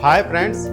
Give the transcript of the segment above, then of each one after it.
Hi friends,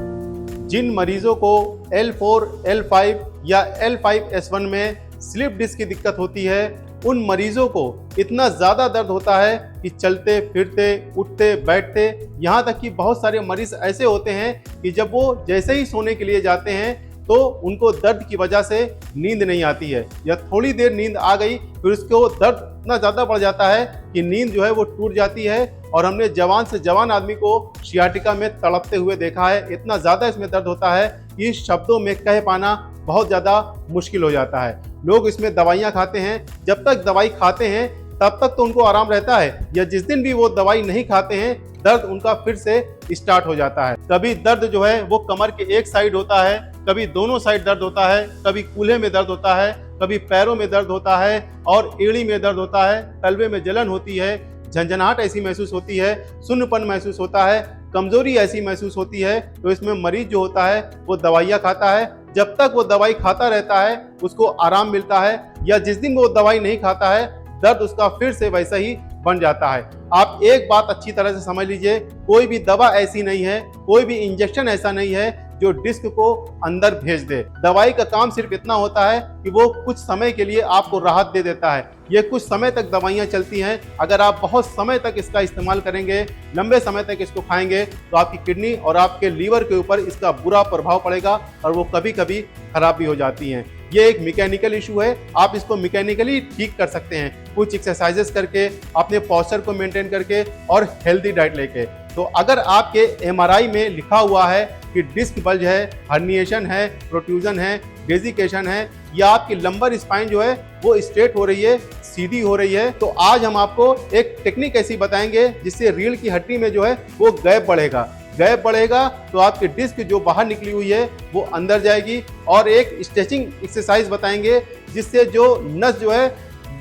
जिन मरीजों को L4, L5 या L5S1 में स्लिप डिस्क की दिक्कत होती है, उन मरीजों को इतना ज़्यादा दर्द होता है कि चलते फिरते उठते बैठते, यहाँ तक कि बहुत सारे मरीज ऐसे होते हैं कि जब वो जैसे ही सोने के लिए जाते हैं तो उनको दर्द की वजह से नींद नहीं आती है, या थोड़ी देर नींद आ गई फिर उसको दर्द इतना ज़्यादा बढ़ जाता है कि नींद जो है वो टूट जाती है। और हमने जवान से जवान आदमी को सियाटिका में तड़पते हुए देखा है। इतना ज़्यादा इसमें दर्द होता है कि शब्दों में कह पाना बहुत ज़्यादा मुश्किल हो जाता है। लोग इसमें दवाइयाँ खाते हैं, जब तक दवाई खाते हैं तब तक तो उनको आराम रहता है, या जिस दिन भी वो दवाई नहीं खाते हैं दर्द उनका फिर से स्टार्ट हो जाता है। कभी दर्द जो है वो कमर के एक साइड होता है, कभी दोनों साइड दर्द होता है, कभी कूल्हे में दर्द होता है, कभी पैरों में दर्द होता है और एड़ी में दर्द होता है, तलवे में जलन होती है, झंझनाहट ऐसी महसूस होती है, सुन्नपन महसूस होता है, कमजोरी ऐसी महसूस होती है। तो इसमें मरीज जो होता है वो दवाइयाँ खाता है, जब तक वो दवाई खाता रहता है उसको आराम मिलता है, या जिस दिन वो दवाई नहीं खाता है दर्द उसका फिर से वैसा ही बन जाता है। आप एक बात अच्छी तरह से समझ लीजिए, कोई भी दवा ऐसी नहीं है, कोई भी इंजेक्शन ऐसा नहीं है जो डिस्क को अंदर भेज दे। दवाई का काम सिर्फ इतना होता है कि वो कुछ समय के लिए आपको राहत दे देता है। ये कुछ समय तक दवाइयाँ चलती हैं। अगर आप बहुत समय तक इसका इस्तेमाल करेंगे, लंबे समय तक इसको खाएंगे, तो आपकी किडनी और आपके लीवर के ऊपर इसका बुरा प्रभाव पड़ेगा और वो कभी कभी खराब भी हो जाती हैं। ये एक मैकेनिकल इशू है, आप इसको मैकेनिकली ठीक कर सकते हैं कुछ एक्सरसाइजेस करके, अपने पोस्चर को मेंटेन करके और हेल्दी डाइट लेके। तो अगर आपके MRI में लिखा हुआ है कि डिस्क बल्ज है, हर्निएशन है, प्रोट्रूजन है, डेजिकेशन है, या आपकी लंबर स्पाइन जो है वो स्ट्रेट हो रही है, सीधी हो रही है, तो आज हम आपको एक टेक्निक ऐसी बताएंगे जिससे रीढ़ की हड्डी में जो है वो गैप बढ़ेगा। गैप बढ़ेगा तो आपकी डिस्क जो बाहर निकली हुई है वो अंदर जाएगी, और एक स्ट्रेचिंग एक्सरसाइज बताएंगे जिससे जो नस जो है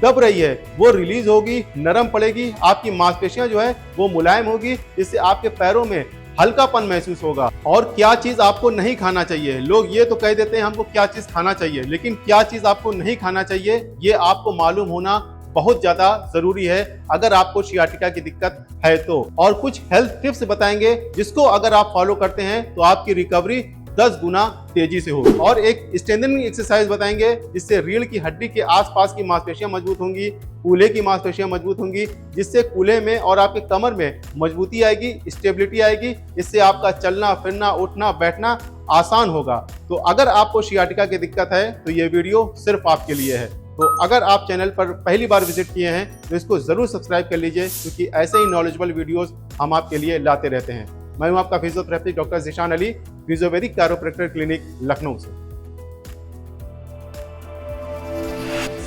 दब रही है वो रिलीज होगी, नरम पड़ेगी, आपकी मांसपेशियां जो है वो मुलायम होगी, जिससे आपके पैरों में हल्कापन महसूस होगा। और क्या चीज आपको नहीं खाना चाहिए, लोग ये तो कह देते हैं हमको क्या चीज खाना चाहिए, लेकिन क्या चीज आपको नहीं खाना चाहिए ये आपको मालूम होना बहुत ज्यादा जरूरी है अगर आपको सियाटिका की दिक्कत है तो। और कुछ हेल्थ टिप्स बताएंगे जिसको अगर आप फॉलो करते हैं तो आपकी रिकवरी 10 गुना तेजी से होगी। और एक स्ट्रेंथनिंग एक्सरसाइज बताएंगे जिससे रीढ़ की हड्डी के आसपास की मांसपेशियां मजबूत होंगी, कूल्हे की मांसपेशियां मजबूत होंगी, जिससे कूल्हे में और आपके कमर में मजबूती आएगी, स्टेबिलिटी आएगी, इससे आपका चलना फिरना उठना बैठना आसान होगा। तो अगर आपको सियाटिका की दिक्कत है तो ये वीडियो सिर्फ आपके लिए है। तो अगर आप चैनल पर पहली बार विजिट किए हैं तो इसको जरूर सब्सक्राइब कर लीजिए, क्योंकि ऐसे ही नॉलेजेबल वीडियोस हम आपके लिए लाते रहते हैं। मैं हूं आपका physiotherapist doctor Zeeshan Ali, Physiovedic chiropractor clinic Lucknow से।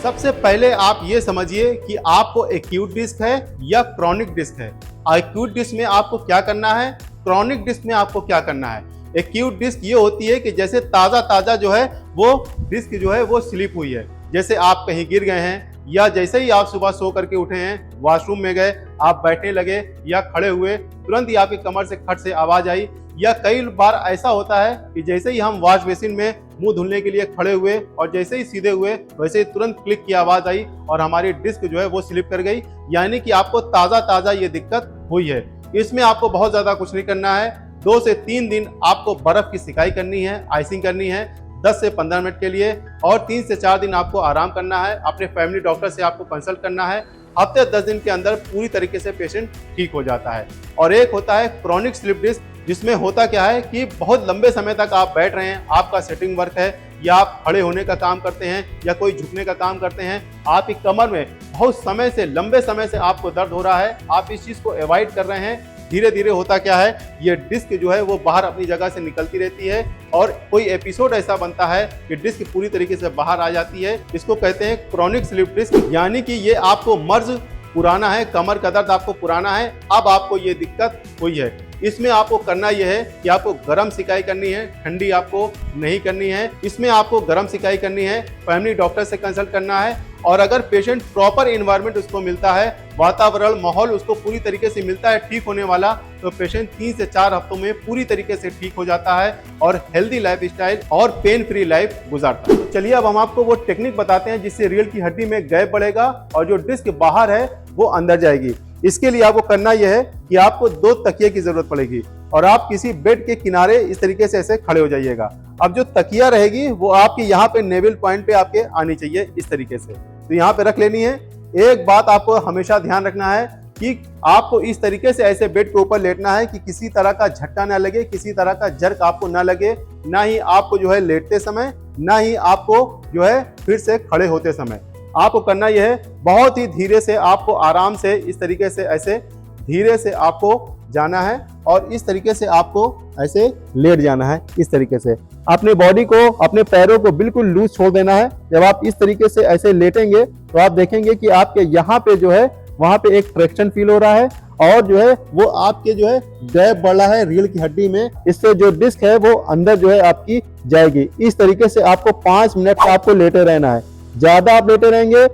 सबसे पहले आप ये समझिए कि आपको एक्यूट डिस्क है या क्रॉनिक डिस्क है। एक्यूट डिस्क में आपको क्या करना है, क्रॉनिक डिस्क में आपको क्या करना है। एक्यूट डिस्क ये होती है कि जैसे ताज़ा जो है वो डिस्क जो है वो स्लिप हुई है, जैसे आप कहीं गिर गए हैं, या जैसे ही आप सुबह सो करके उठे हैं, वॉशरूम में गए, आप बैठने लगे या खड़े हुए, तुरंत ही आपकी कमर से खट से आवाज आई, या कई बार ऐसा होता है कि जैसे ही हम वॉश बेसिन में मुंह धुलने के लिए खड़े हुए और जैसे ही सीधे हुए वैसे ही तुरंत क्लिक की आवाज आई और हमारी डिस्क जो है वो स्लिप कर गई, यानी कि आपको ताज़ा ये दिक्कत हुई है। इसमें आपको बहुत ज़्यादा कुछ नहीं करना है। 2 से 3 दिन आपको बर्फ की सिकाई करनी है, आइसिंग करनी है 10 से 15 मिनट के लिए, और 3 से 4 दिन आपको आराम करना है। अपने फैमिली डॉक्टर से आपको कंसल्ट करना है। हफ्ते 10 दिन के अंदर पूरी तरीके से पेशेंट ठीक हो जाता है। और एक होता है क्रॉनिक स्लिप डिस्क, जिसमें होता क्या है कि बहुत लंबे समय तक आप बैठ रहे हैं, आपका सेटिंग वर्क है, या आप खड़े होने का काम करते हैं या कोई झुकने का काम करते हैं, आपकी कमर में बहुत समय से लंबे समय से आपको दर्द हो रहा है, आप इस चीज़ को अवॉइड कर रहे हैं। धीरे धीरे होता क्या है, ये डिस्क जो है वो बाहर अपनी जगह से निकलती रहती है, और कोई एपिसोड ऐसा बनता है कि डिस्क पूरी तरीके से बाहर आ जाती है। इसको कहते हैं क्रॉनिक स्लिप डिस्क, यानी कि ये आपको मर्ज पुराना है, कमर का दर्द आपको पुराना है, अब आपको ये दिक्कत हुई है। इसमें आपको करना यह है कि आपको गर्म सिकाई करनी है, ठंडी आपको नहीं करनी है। इसमें आपको गर्म सिकाई करनी है, फैमिली डॉक्टर से कंसल्ट करना है, और अगर पेशेंट प्रॉपर एनवायरनमेंट उसको मिलता है, वातावरण माहौल उसको पूरी तरीके से मिलता है ठीक होने वाला, तो पेशेंट 3 से 4 हफ्तों में पूरी तरीके से ठीक हो जाता है और हेल्दी लाइफ स्टाइल और पेन फ्री लाइफ गुजारता है। तो चलिए अब हम आपको वो टेक्निक बताते हैं जिससे रीढ़ की हड्डी में गैप बढ़ेगा और जो डिस्क बाहर है वो अंदर जाएगी। इसके लिए आपको करना यह है कि आपको 2 तकिए की जरूरत पड़ेगी और आप किसी बेड के किनारे इस तरीके से ऐसे खड़े हो जाइएगा। अब जो तकिया रहेगी वो आपकी यहाँ पे नेवल पॉइंट पे आपके आनी चाहिए इस तरीके से, तो यहाँ पे रख लेनी है। एक बात आपको हमेशा ध्यान रखना है कि आपको इस तरीके से ऐसे बेड के ऊपर लेटना है कि किसी तरह का झटका ना लगे, किसी तरह का जर्क आपको ना लगे, ना ही आपको जो है लेटते समय, ना ही आपको जो है फिर से खड़े होते समय। आपको करना यह है बहुत ही धीरे से, आपको आराम से इस तरीके से ऐसे धीरे से आपको जाना है और इस तरीके से आपको ऐसे लेट जाना है। इस तरीके से अपने बॉडी को, अपने पैरों को बिल्कुल लूज छोड़ देना है। जब आप इस तरीके से ऐसे लेटेंगे तो आप देखेंगे कि आपके यहाँ पे जो है वहां पे एक ट्रैक्शन फील हो रहा है और जो है वो आपके जो है गैप बढ़ रहा है रीढ़ की हड्डी में। इससे जो डिस्क है वो अंदर जो है आपकी जाएगी। इस तरीके से आपको 5 मिनट आपको लेटे रहना है। ज्यादा आप लेटे रहेंगे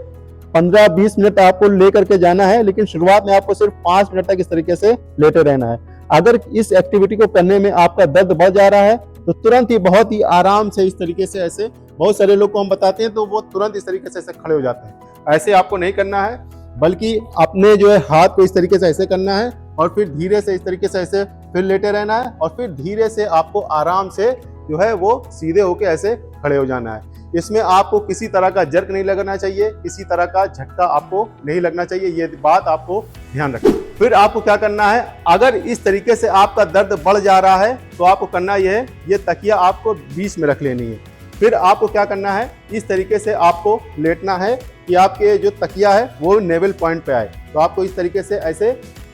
15-20 मिनट आपको लेकर के जाना है, लेकिन शुरुआत में आपको सिर्फ 5 मिनट तक इस तरीके से लेटे रहना है। अगर इस एक्टिविटी को करने में आपका दर्द बढ़ जा रहा है तो तुरंत ही बहुत ही आराम से इस तरीके से ऐसे, बहुत सारे लोग को हम बताते हैं तो वो तुरंत इस तरीके से ऐसे खड़े हो जाते हैं। ऐसे आपको नहीं करना है, बल्कि अपने जो है हाथ को इस तरीके से ऐसे करना है और फिर धीरे से इस तरीके से ऐसे फिर लेटे रहना है और फिर धीरे से आपको आराम से जो है वो सीधे होके ऐसे खड़े हो जाना है। इसमें आपको किसी तरह का जर्क नहीं लगना चाहिए, किसी तरह का झटका आपको नहीं लगना चाहिए, ये बात आपको ध्यान रखना। फिर आपको क्या करना है, अगर इस तरीके से आपका दर्द बढ़ जा रहा है तो आपको करना यह है, ये तकिया आपको बीच में रख लेनी है। फिर आपको क्या करना है, इस तरीके से आपको लेटना है कि आपके जो तकिया है वो नेवल पॉइंट पे आए। तो आपको इस तरीके से ऐसे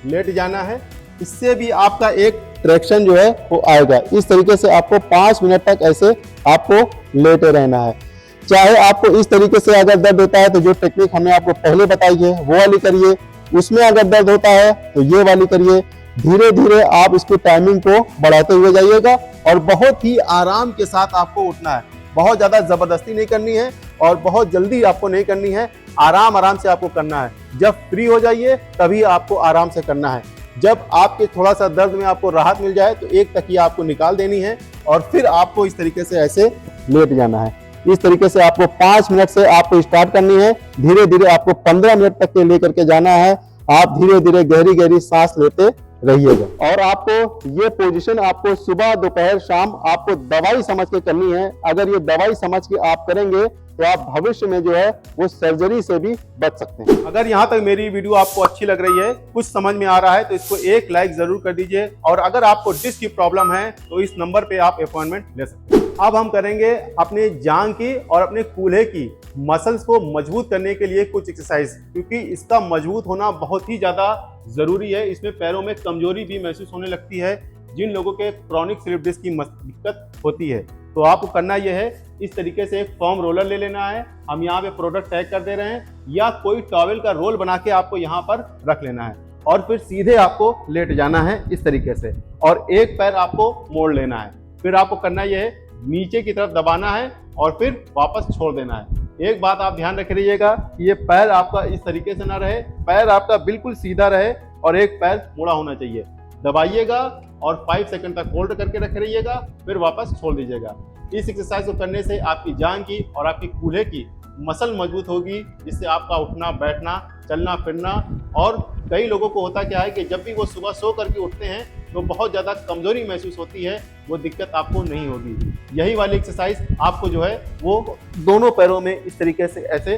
लेट जाना है, इससे भी आपका एक ट्रैक्शन जो है वो आएगा। इस तरीके से आपको 5 मिनट तक ऐसे आपको लेटे रहना है। चाहे आपको इस तरीके से अगर दर्द होता है तो जो टेक्निक हमने आपको पहले बताई है वो वाली करिए, उसमें अगर दर्द होता है तो ये वाली करिए। धीरे धीरे आप इसकी टाइमिंग को बढ़ाते हुए जाइएगा और बहुत ही आराम के साथ आपको उठना है। बहुत ज्यादा जबरदस्ती नहीं करनी है और बहुत जल्दी आपको नहीं करनी है, आराम आराम से आपको करना है। जब फ्री हो जाइए तभी आपको आराम से करना है। जब आपके थोड़ा सा दर्द में आपको राहत मिल जाए तो एक तकिया आपको निकाल देनी है और फिर आपको इस तरीके से ऐसे लेट जाना है। इस तरीके से आपको 5 मिनट से आपको स्टार्ट करनी है, धीरे धीरे आपको 15 मिनट तक के लेकर के जाना है। आप धीरे धीरे गहरी गहरी सांस लेते रहिएगा और आपको ये पोजीशन आपको सुबह दोपहर शाम आपको दवाई समझ के करनी है। अगर ये दवाई समझ के आप करेंगे तो आप भविष्य में जो है वो सर्जरी से भी बच सकते हैं। अगर यहाँ तक मेरी वीडियो आपको अच्छी लग रही है, कुछ समझ में आ रहा है तो इसको एक लाइक जरूर कर दीजिए और अगर आपको डिस्क की प्रॉब्लम है तो इस नंबर पे आप अपॉइंटमेंट ले सकते हैं। अब हम करेंगे अपने जांघ की और अपने कूल्हे की मसल्स को मजबूत करने के लिए कुछ एक्सरसाइज, क्योंकि इसका मजबूत होना बहुत ही ज्यादा जरूरी है। इसमें पैरों में कमजोरी भी महसूस होने लगती है जिन लोगों के क्रॉनिक स्लिप डिस्क की दिक्कत होती है। तो आपको करना यह है, इस तरीके से एक फोम रोलर ले लेना है, हम यहाँ पे प्रोडक्ट टैग कर दे रहे हैं, या कोई टॉवेल का रोल बना के आपको यहाँ पर रख लेना है और फिर सीधे आपको लेट जाना है इस तरीके से और एक पैर आपको मोड़ लेना है। फिर आपको करना यह है, नीचे की तरफ दबाना है और फिर वापस छोड़ देना है। एक बात आप ध्यान रख रहिएगा कि ये पैर आपका इस तरीके से ना रहे, पैर आपका बिल्कुल सीधा रहे और एक पैर मुड़ा होना चाहिए। दबाइएगा और 5 सेकंड तक होल्ड करके रख रहिएगा, फिर वापस छोड़ दीजिएगा। इस एक्सरसाइज को करने से आपकी जांघ की और आपकी कूल्हे की मसल मजबूत होगी, जिससे आपका उठना बैठना चलना फिरना। और कई लोगों को होता क्या है कि जब भी वो सुबह सो करके उठते हैं तो बहुत ज़्यादा कमजोरी महसूस होती है, वो दिक्कत आपको नहीं होगी। यही वाली एक्सरसाइज आपको जो है वो दोनों पैरों में इस तरीके से ऐसे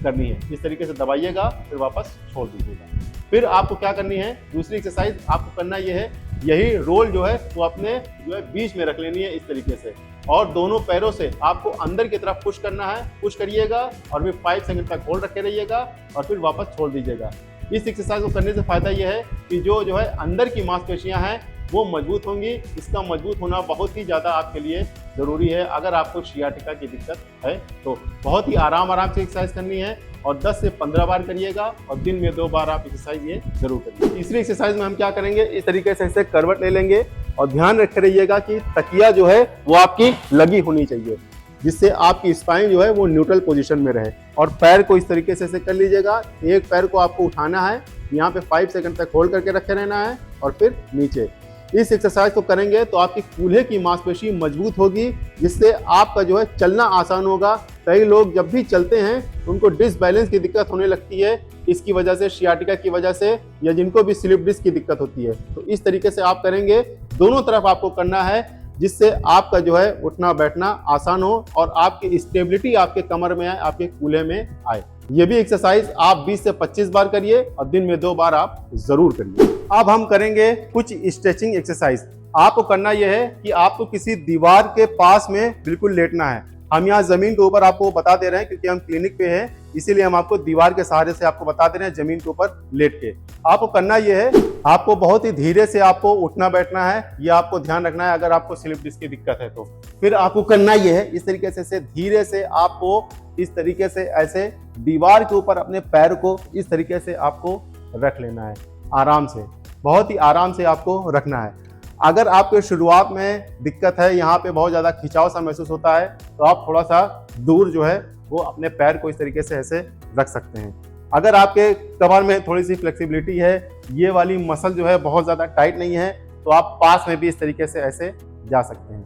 करनी है। इस तरीके से दबाइएगा फिर वापस छोड़ दीजिएगा। फिर आपको क्या करनी है, दूसरी एक्सरसाइज आपको करना ये है, यही रोल जो है वो अपने जो है बीच में रख लेनी है इस तरीके से और दोनों पैरों से आपको अंदर की तरफ पुश करना है। पुश करिएगा और फिर 5 सेकंड तक होल्ड रखे रहिएगा और फिर वापस छोड़ दीजिएगा। इस एक्सरसाइज को करने से फायदा यह है कि जो है अंदर की मांसपेशियां हैं वो मजबूत होंगी। इसका मजबूत होना बहुत ही ज़्यादा आपके लिए ज़रूरी है। अगर आपको सियाटिका की दिक्कत है तो बहुत ही आराम से एक्सरसाइज करनी है और 10 से 15 बार करिएगा और दिन में 2 बार आप एक्सरसाइज ये जरूर करिए। तीसरी एक्सरसाइज में हम क्या करेंगे, इस तरीके से ऐसे करवट ले लेंगे और ध्यान रखे रहिएगा कि तकिया जो है वो आपकी लगी होनी चाहिए, जिससे आपकी स्पाइन जो है वो न्यूट्रल पोजीशन में रहे। और पैर को इस तरीके से ऐसे कर लीजिएगा, एक पैर को आपको उठाना है, यहाँ पे 5 सेकंड तक होल्ड करके रखे रहना है और फिर नीचे। इस एक्सरसाइज को करेंगे तो आपकी कूल्हे की मांसपेशी मजबूत होगी, जिससे आपका जो है चलना आसान होगा। कई लोग जब भी चलते हैं उनको डिसबैलेंस की दिक्कत होने लगती है, इसकी वजह से, सियाटिका की वजह से, या जिनको भी स्लिप डिस्क की दिक्कत होती है। तो इस तरीके से आप करेंगे, दोनों तरफ आपको करना है, जिससे आपका जो है उठना बैठना आसान हो और आपकी स्टेबिलिटी आपके कमर में आए, आपके कूल्हे में आए। ये भी एक्सरसाइज आप 20 से 25 बार करिए और दिन में 2 बार आप जरूर करिए। अब हम करेंगे कुछ स्ट्रेचिंग एक्सरसाइज। आपको करना यह है कि आपको किसी दीवार के पास में बिल्कुल लेटना है। हम यहाँ जमीन के ऊपर आपको बता दे रहे हैं क्योंकि हम क्लिनिक पे हैं, इसीलिए हम आपको दीवार के सहारे से आपको बता दे रहे हैं, जमीन के ऊपर लेट के। आपको करना यह है, आपको बहुत ही धीरे से आपको उठना बैठना है, यह आपको ध्यान रखना है अगर आपको स्लिप डिस्क की दिक्कत है तो। फिर आपको करना यह है, इस तरीके से धीरे से आपको इस तरीके से ऐसे दीवार के ऊपर अपने पैर को इस तरीके से आपको रख लेना है, आराम से, बहुत ही आराम से आपको रखना है। अगर आपको शुरुआत में दिक्कत है, यहाँ पे बहुत ज़्यादा खिंचाव सा महसूस होता है, तो आप थोड़ा सा दूर जो है वो अपने पैर को इस तरीके से ऐसे रख सकते हैं। अगर आपके कमर में थोड़ी सी फ्लेक्सिबिलिटी है, ये वाली मसल जो है बहुत ज़्यादा टाइट नहीं है, तो आप पास में भी इस तरीके से ऐसे जा सकते हैं।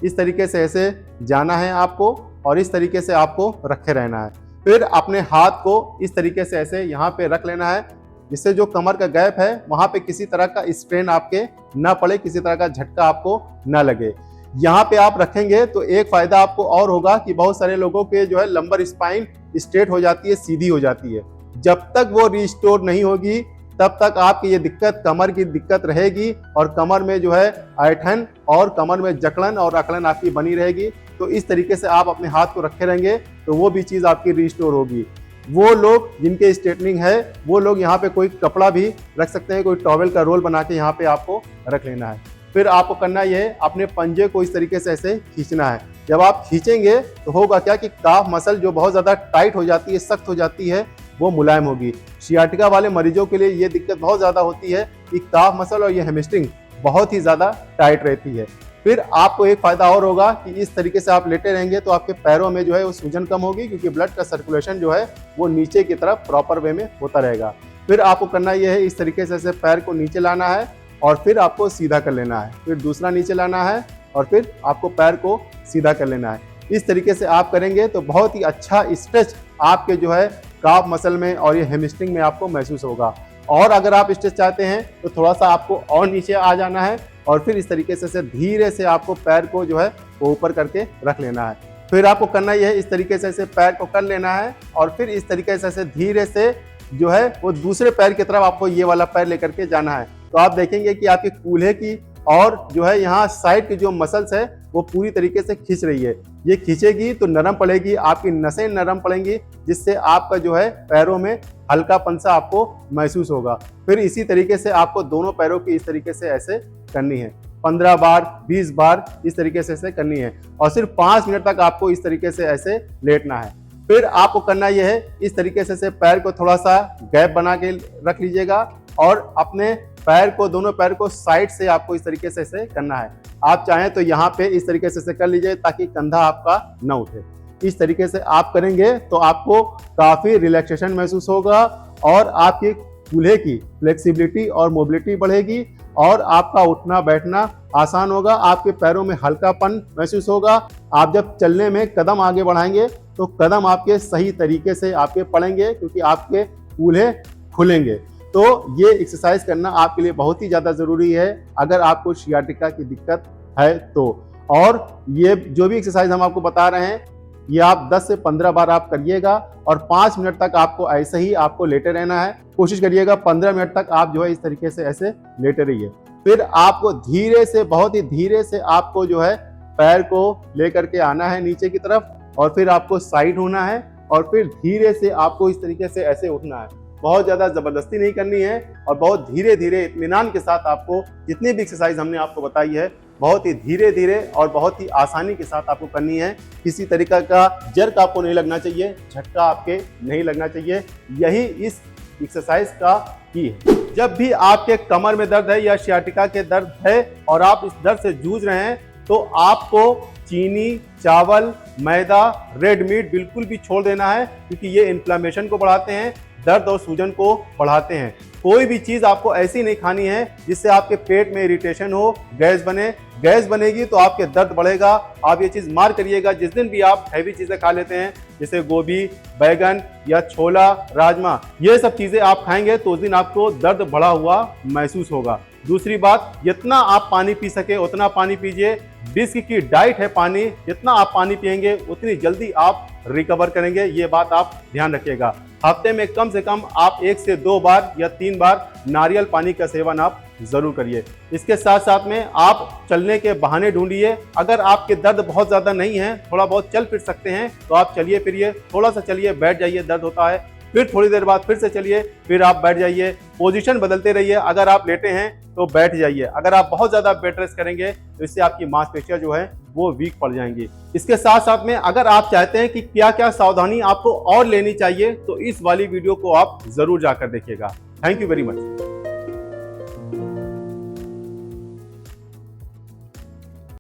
इस तरीके से ऐसे जाना है आपको और इस तरीके से आपको रखे रहना है। फिर अपने हाथ को इस तरीके से ऐसे यहाँ पे रख लेना है, जिससे जो कमर का गैप है वहाँ पे किसी तरह का स्ट्रेन आपके ना पड़े, किसी तरह का झटका आपको ना लगे। यहाँ पे आप रखेंगे तो एक फायदा आपको और होगा कि बहुत सारे लोगों के जो है लंबर स्पाइन स्ट्रेट हो जाती है, सीधी हो जाती है। जब तक वो रिस्टोर नहीं होगी तब तक आपकी ये दिक्कत, कमर की दिक्कत रहेगी और कमर में जो है ऐंठन और कमर में जकड़न और अकड़न आपकी बनी रहेगी। तो इस तरीके से आप अपने हाथ को रखे रहेंगे तो वो भी चीज़ आपकी रिस्टोर होगी। वो लोग जिनके स्ट्रेटनिंग है वो लोग यहाँ पे कोई कपड़ा भी रख सकते हैं, कोई टॉवेल का रोल बना के यहाँ पे आपको रख लेना है। फिर आपको करना ये है, अपने पंजे को इस तरीके से ऐसे खींचना है। जब आप खींचेंगे तो होगा क्या कि काफ मसल जो बहुत ज़्यादा टाइट हो जाती है, सख्त हो जाती है, वो मुलायम होगी। सियाटिका वाले मरीजों के लिए ये दिक्कत बहुत ज़्यादा होती है कि काफ मसल और ये हैमस्ट्रिंग बहुत ही ज़्यादा टाइट रहती है। फिर आपको एक फायदा और होगा कि इस तरीके से आप लेटे रहेंगे तो आपके पैरों में जो है वो सूजन कम होगी, क्योंकि ब्लड का सर्कुलेशन जो है वो नीचे की तरफ प्रॉपर वे में होता रहेगा। फिर आपको करना यह है, इस तरीके से ऐसे पैर को नीचे लाना है और फिर आपको सीधा कर लेना है, फिर दूसरा नीचे लाना है और फिर आपको पैर को सीधा कर लेना है। इस तरीके से आप करेंगे तो बहुत ही अच्छा स्ट्रेच आपके जो है काफ मसल में और ये हैमस्ट्रिंग में आपको महसूस होगा। और अगर आप स्ट्रेच चाहते हैं तो थोड़ा सा आपको और नीचे आ जाना है और फिर इस तरीके से धीरे से आपको पैर को जो है वो ऊपर करके रख लेना है। फिर आपको करना यह है, इस तरीके से ऐसे पैर को कर लेना है और फिर इस तरीके से ऐसे धीरे से जो है वो दूसरे पैर की तरफ आपको ये वाला पैर लेकर के जाना है। तो आप देखेंगे कि आपके कूल्हे की और जो है यहाँ साइड की जो मसल्स है वो पूरी तरीके से खींच रही है। ये खींचेगी तो नरम पड़ेगी, आपकी नसें नरम पड़ेंगी, जिससे आपका जो है पैरों में हल्कापन सा आपको महसूस होगा। फिर इसी तरीके से आपको दोनों पैरों की इस तरीके से ऐसे करनी है, 15 बार 20 बार इस तरीके से ऐसे करनी है और सिर्फ 5 मिनट तक आपको इस तरीके से ऐसे लेटना है। फिर आपको करना यह है, इस तरीके से पैर को थोड़ा सा गैप बना के रख लीजिएगा और अपने पैर को, दोनों पैर को साइड से आपको इस तरीके से ऐसे करना है। आप चाहें तो यहाँ पे इस तरीके से कर लीजिए ताकि कंधा आपका न उठे। इस तरीके से आप करेंगे तो आपको काफ़ी रिलैक्सेशन महसूस होगा और आपके कूल्हे की फ्लेक्सिबिलिटी और मोबिलिटी बढ़ेगी और आपका उठना बैठना आसान होगा। आपके पैरों में हल्कापन महसूस होगा। आप जब चलने में कदम आगे बढ़ाएंगे तो कदम आपके सही तरीके से आपके पड़ेंगे, क्योंकि आपके कूल्हे खुलेंगे। तो ये एक्सरसाइज करना आपके लिए बहुत ही ज़्यादा ज़रूरी है अगर आपको सियाटिका की दिक्कत है तो। और ये जो भी एक्सरसाइज हम आपको बता रहे हैं ये आप 10 से 15 बार आप करिएगा और 5 मिनट तक आपको ऐसे ही आपको लेटे रहना है। कोशिश करिएगा 15 मिनट तक आप जो है इस तरीके से ऐसे लेटे रहिए। फिर आपको धीरे से, बहुत ही धीरे से आपको जो है पैर को लेकर के आना है नीचे की तरफ और फिर आपको साइड होना है और फिर धीरे से आपको इस तरीके से ऐसे उठना है। बहुत ज़्यादा ज़बरदस्ती नहीं करनी है और बहुत धीरे धीरे इत्मीनान के साथ आपको जितनी भी एक्सरसाइज हमने आपको बताई है बहुत ही धीरे धीरे और बहुत ही आसानी के साथ आपको करनी है। किसी तरीका का जर्क आपको नहीं लगना चाहिए, झटका आपके नहीं लगना चाहिए। यही इस एक्सरसाइज का की है। जब भी आपके कमर में दर्द है या सियाटिका के दर्द है और आप इस दर्द से जूझ रहे हैं तो आपको चीनी, चावल, मैदा, रेड मीट बिल्कुल भी छोड़ देना है, क्योंकि ये इन्फ्लेमेशन को बढ़ाते हैं, दर्द और सूजन को बढ़ाते हैं। कोई भी चीज आपको ऐसी नहीं खानी है जिससे आपके पेट में इरिटेशन हो, गैस बने। गैस बनेगी तो आपके दर्द बढ़ेगा। आप ये चीज मार करिएगा, जिस दिन भी आप हैवी चीजें खा लेते हैं जैसे गोभी, बैगन या छोला, राजमा, ये सब चीजें आप खाएंगे तो उस दिन आपको दर्द बढ़ा हुआ महसूस होगा। दूसरी बात, जितना आप पानी पी सके उतना पानी पीजिए। डिस्क की डाइट है पानी, जितना आप पानी पिएंगे उतनी जल्दी आप रिकवर करेंगे, ये बात आप ध्यान रखिएगा। हफ्ते में कम से कम आप 1 से 2 बार या 3 बार नारियल पानी का सेवन आप जरूर करिए। इसके साथ साथ में आप चलने के बहाने ढूंढिए। अगर आपके दर्द बहुत ज्यादा नहीं है, थोड़ा बहुत चल फिर सकते हैं तो आप चलिए फिरिए, थोड़ा सा चलिए, बैठ जाइए, दर्द होता है, फिर थोड़ी देर बाद फिर से चलिए, फिर आप बैठ जाइए, पोजीशन बदलते रहिए। अगर आप लेटे हैं तो बैठ जाइए। अगर आप बहुत ज्यादा बेड रेस्ट करेंगे तो इससे आपकी मांसपेशियां जो है वो वीक पड़ जाएंगी। इसके साथ साथ में अगर आप चाहते हैं कि क्या क्या सावधानी आपको और लेनी चाहिए तो इस वाली वीडियो को आप जरूर जाकर देखिएगा। Thank you very much.